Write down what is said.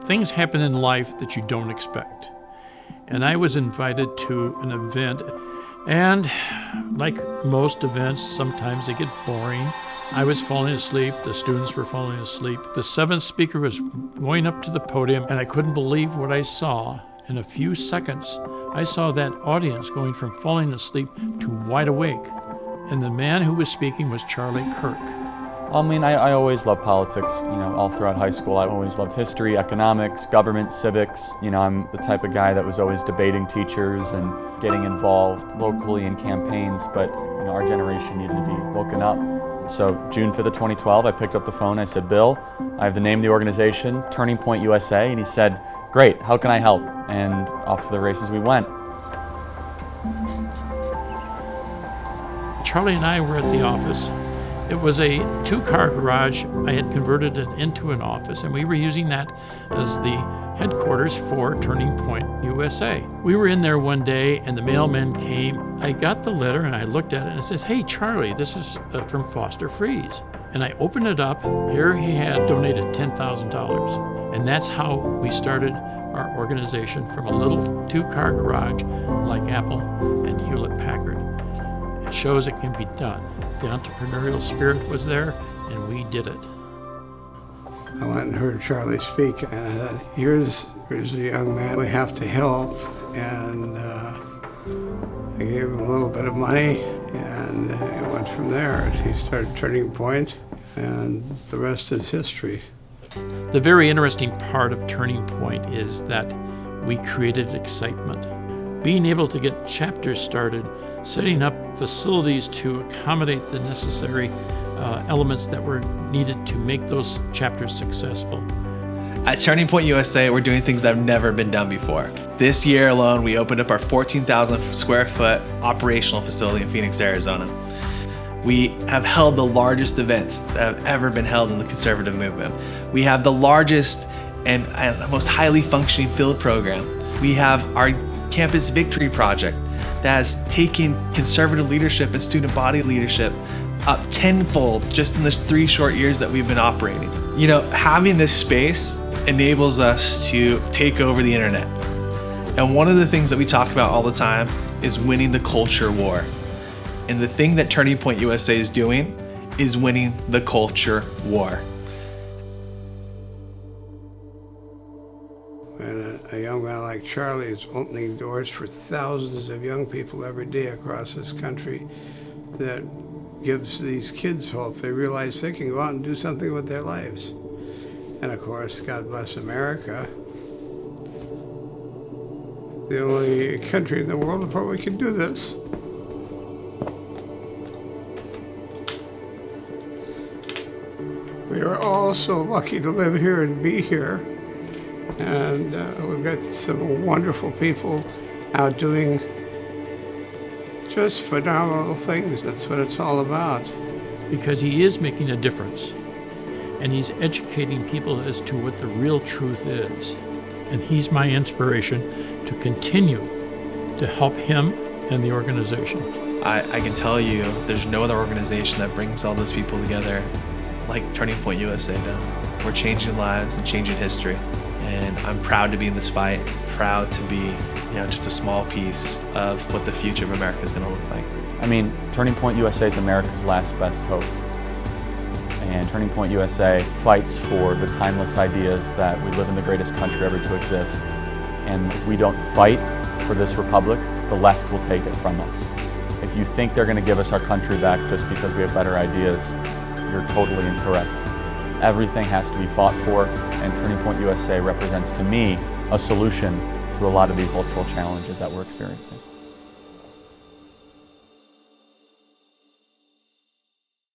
Things happen in life that you don't expect. And I was invited to an event, and like most events, sometimes they get boring. I was falling asleep, the students were falling asleep. The seventh speaker was going up to the podium, and I couldn't believe what I saw. In a few seconds, I saw that audience going from falling asleep to wide awake. And the man who was speaking was Charlie Kirk. I mean, I always loved politics, all throughout high school. I always loved history, economics, government, civics. I'm the type of guy that was always debating teachers and getting involved locally in campaigns, but our generation needed to be woken up. So June 5th of 2012, I picked up the phone, I said, Bill, I have the name of the organization, Turning Point USA, and he said, great, how can I help? And off to the races we went. Charlie and I were at the office. It was a 2-car garage. I had converted it into an office, and we were using that as the headquarters for Turning Point USA. We were in there one day, and the mailman came. I got the letter, and I looked at it, and it says, hey, Charlie, this is from Foster Friess. And I opened it up. Here he had donated $10,000. And that's how we started our organization, from a little 2-car garage like Apple and Hewlett-Packard. It shows it can be done. The entrepreneurial spirit was there, and we did it. I went and heard Charlie speak, and I thought, here's a young man we have to help. And I gave him a little bit of money, and it went from there. He started Turning Point, and the rest is history. The very interesting part of Turning Point is that we created excitement. Being able to get chapters started, setting up facilities to accommodate the necessary elements that were needed to make those chapters successful. At Turning Point USA, we're doing things that have never been done before. This year alone, we opened up our 14,000 square foot operational facility in Phoenix, Arizona. We have held the largest events that have ever been held in the conservative movement. We have the largest and most highly functioning field program. We have our Campus Victory Project that has taken conservative leadership and student body leadership up tenfold just in the 3 short years that we've been operating. Having this space enables us to take over the internet. And one of the things that we talk about all the time is winning the culture war. And the thing that Turning Point USA is doing is winning the culture war. And a young man like Charlie is opening doors for thousands of young people every day across this country that gives these kids hope. They realize they can go out and do something with their lives. And of course, God bless America, the only country in the world that probably can do this. We are all so lucky to live here and be here. And we've got some wonderful people out doing just phenomenal things. That's what it's all about. Because he is making a difference, and he's educating people as to what the real truth is. And he's my inspiration to continue to help him and the organization. I can tell you there's no other organization that brings all those people together like Turning Point USA does. We're changing lives and changing history. And I'm proud to be in this fight, proud to be just a small piece of what the future of America is going to look like. I mean, Turning Point USA is America's last best hope. And Turning Point USA fights for the timeless ideas that we live in the greatest country ever to exist. And if we don't fight for this republic, the left will take it from us. If you think they're going to give us our country back just because we have better ideas, you're totally incorrect. Everything has to be fought for, and Turning Point USA represents, to me, a solution to a lot of these cultural challenges that we're experiencing.